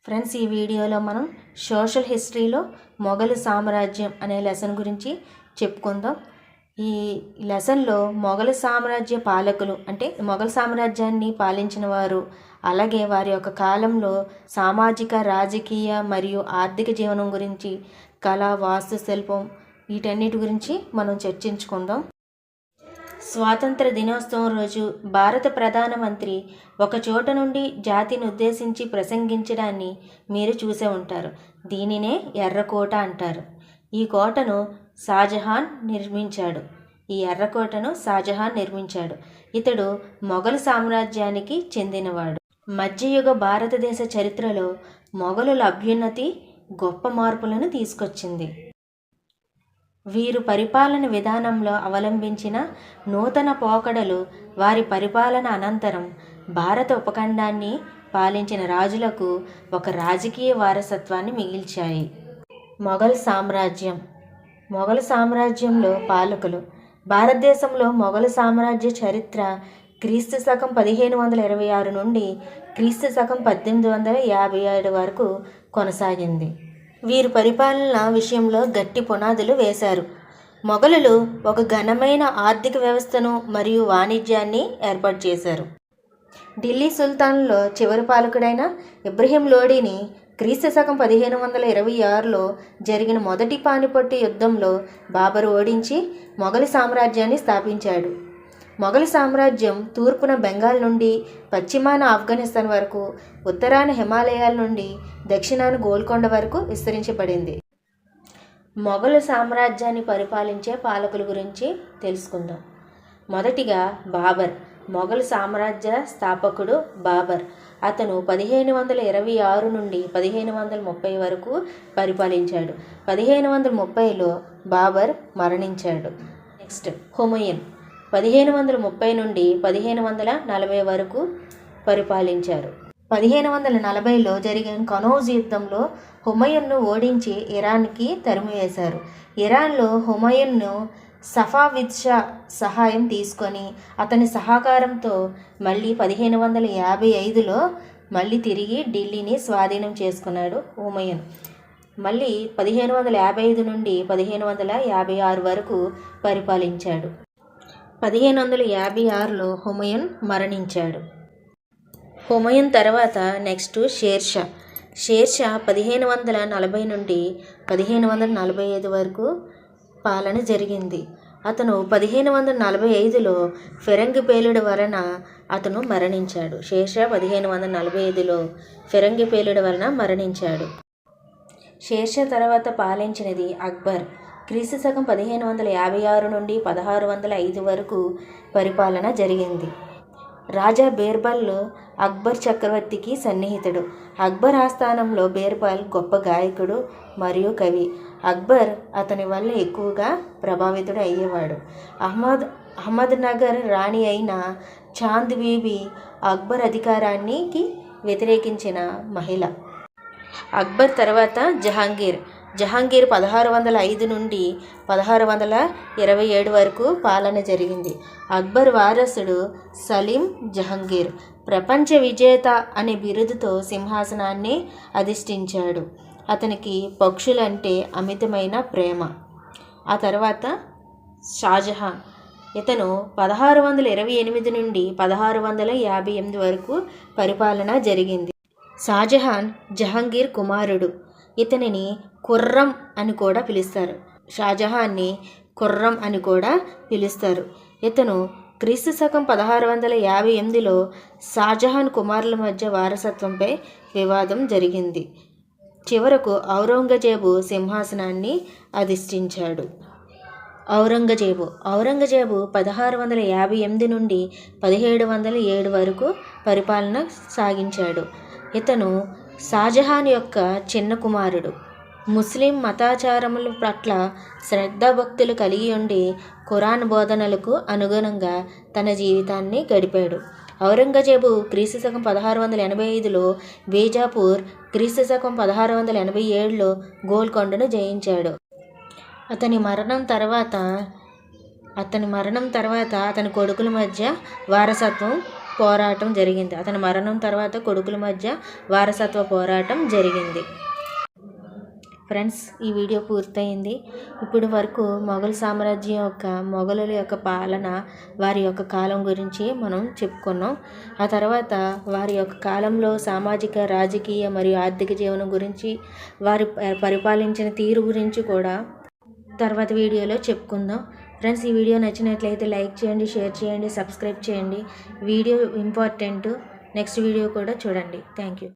Friends, ఈ వీడియోలో మనం సోషల్ హిస్టరీలో మొఘలు సామ్రాజ్యం అనే లెసన్ గురించి చెప్పుకుందాం. ఈ లెసన్లో మొఘలు సామ్రాజ్య పాలకులు అంటే మొఘలు సామ్రాజ్యాన్ని పాలించిన వారు, అలాగే వారి యొక్క కాలంలో సామాజిక, రాజకీయ మరియు ఆర్థిక జీవనం గురించి, కళ, వాస్తుశిల్పం వీటన్నిటి గురించి మనం చర్చించుకుందాం. స్వాతంత్ర దినోత్సవం రోజు భారత ప్రధానమంత్రి ఒక చోట నుండి జాతిని ఉద్దేశించి ప్రసంగించడాన్ని మీరు చూసే ఉంటారు. దీనినే ఎర్రకోట అంటారు. ఈ కోటను షాజహాన్ నిర్మించాడు. ఇతడు మొఘలు సామ్రాజ్యానికి చెందినవాడు. మధ్యయుగ భారతదేశ చరిత్రలో మొఘలుల అభ్యున్నతి గొప్ప మార్పులను తీసుకొచ్చింది. వీరు పరిపాలన విధానంలో అవలంబించిన నూతన పోకడలు వారి పరిపాలన అనంతరం భారత ఉపఖండాన్ని పాలించిన రాజులకు ఒక రాజకీయ వారసత్వాన్ని మిగిల్చాయి. మొఘలు సామ్రాజ్యంలో పాలకులు. భారతదేశంలో మొఘలు సామ్రాజ్య చరిత్ర క్రీస్తు శకం 1526 నుండి క్రీస్తు శకం 1857 వరకు కొనసాగింది. వీరు పరిపాలన విషయంలో గట్టి పునాదులు వేశారు. మొఘలులు ఒక ఘనమైన ఆర్థిక వ్యవస్థను మరియు వాణిజ్యాన్ని ఏర్పాటు చేశారు. ఢిల్లీ సుల్తాన్లో చివరి పాలకుడైన ఇబ్రహీం లోడీని క్రీస్తు శకం 1526లో జరిగిన మొదటి పానిపట్టు యుద్ధంలో బాబరు ఓడించి మొఘలు సామ్రాజ్యాన్ని స్థాపించాడు. మొఘలు సామ్రాజ్యం తూర్పున బెంగాల్ నుండి పశ్చిమాన ఆఫ్ఘనిస్తాన్ వరకు, ఉత్తరాన హిమాలయాల నుండి దక్షిణాన గోల్కొండ వరకు విస్తరించబడింది. మొఘలు సామ్రాజ్యాన్ని పరిపాలించే పాలకుల గురించి తెలుసుకుందాం. మొదటిగా బాబర్. మొఘలు సామ్రాజ్య స్థాపకుడు బాబర్. అతను 1526 నుండి 1530 వరకు పరిపాలించాడు. 1530లో బాబర్ మరణించాడు. నెక్స్ట్ హుమయూన్ 1530 నుండి 1540 వరకు పరిపాలించారు. 1540లో జరిగిన కనౌజ్ యుద్ధంలో హుమయూన్ను ఓడించి ఇరాన్కి తరిమివేశారు. ఇరాన్లో హుమయూన్ను సఫావిద్ షా సహాయం తీసుకొని అతని సహకారంతో మళ్ళీ 1555లో మళ్ళీ తిరిగి ఢిల్లీని స్వాధీనం చేసుకున్నాడు హుమయూన్. మళ్ళీ 1555 నుండి 1556 వరకు పరిపాలించాడు. 1556లో హుమయూన్ మరణించాడు. హుమయూన్ తర్వాత నెక్స్ట్ షేర్షా. 1540 నుండి 1545 వరకు పాలన జరిగింది. అతను 1545లో ఫిరంగి పేలుడు వలన అతను మరణించాడు. షేర్షా 1545లో ఫిరంగి పేలుడు వలన మరణించాడు. షేర్షా తర్వాత పాలించినది అక్బర్. క్రీస్తు శకం 1556 నుండి 1605 వరకు పరిపాలన జరిగింది. రాజా బీర్బల్ అక్బర్ చక్రవర్తికి సన్నిహితుడు. అక్బర్ ఆస్థానంలో బీర్బల్ గొప్ప గాయకుడు మరియు కవి. అక్బర్ అతని వల్ల ఎక్కువగా ప్రభావితుడు అయ్యేవాడు. అహ్మద్ నగర్ రాణి అయిన చాంద్ బీబీ అక్బర్ అధికారానికి వ్యతిరేకించిన మహిళ. అక్బర్ తర్వాత జహాంగీర్. 1605 నుండి 1627 వరకు పాలన జరిగింది. అక్బర్ వారసుడు సలీం జహాంగీర్ ప్రపంచ విజేత అనే బిరుదుతో సింహాసనాన్ని అధిష్ఠించాడు. అతనికి పక్షులంటే అమితమైన ప్రేమ. ఆ తర్వాత షాజహాన్. ఇతను 1628 నుండి 1658 వరకు పరిపాలన జరిగింది. షాజహాన్ జహాంగీర్ కుమారుడు. ఇతనిని ఖుర్రం అని కూడా పిలుస్తారు. షాజహాన్ని ఖుర్రం అని కూడా పిలుస్తారు. ఇతను క్రీస్తు శకం 1658లో షాజహాన్ కుమారుల మధ్య వారసత్వంపై వివాదం జరిగింది. చివరకు ఔరంగజేబు సింహాసనాన్ని అధిష్ఠించాడు. ఔరంగజేబు 1658 నుండి 1707 వరకు పరిపాలన సాగించాడు. ఇతను షాజహాన్ యొక్క చిన్న కుమారుడు. ముస్లిం మతాచారముల పట్ల శ్రద్ధాభక్తులు కలిగి ఉండి ఖురాన్ బోధనలకు అనుగుణంగా తన జీవితాన్ని గడిపాడు. ఔరంగజేబు క్రీస్తు శకం 1685లో బీజాపూర్, క్రీస్తు శకం 1687లో గోల్కొండను జయించాడు. అతని మరణం తర్వాత అతని కొడుకుల మధ్య వారసత్వం పోరాటం జరిగింది. అతని మరణం తర్వాత కొడుకుల మధ్య వారసత్వ పోరాటం జరిగింది. ఫ్రెండ్స్, ఈ వీడియో పూర్తయింది. ఇప్పుడు వరకు మొఘల్ సామ్రాజ్యం మొఘలుల యొక్క పాలన, వారి యొక్క కాలం గురించి మనం చెప్పుకున్నాం. ఆ తర్వాత వారి యొక్క కాలంలో సామాజిక, రాజకీయ మరియు ఆర్థిక జీవనం గురించి, వారి పరిపాలించిన తీరు గురించి కూడా తర్వాత వీడియోలో చెప్పుకుందాం. ఫ్రెండ్స్, ఈ వీడియో నచ్చినట్లయితే లైక్ చేయండి, షేర్ చేయండి, సబ్స్క్రైబ్ చేయండి. Video important. నెక్స్ట్ వీడియో కూడా చూడండి. Thank you.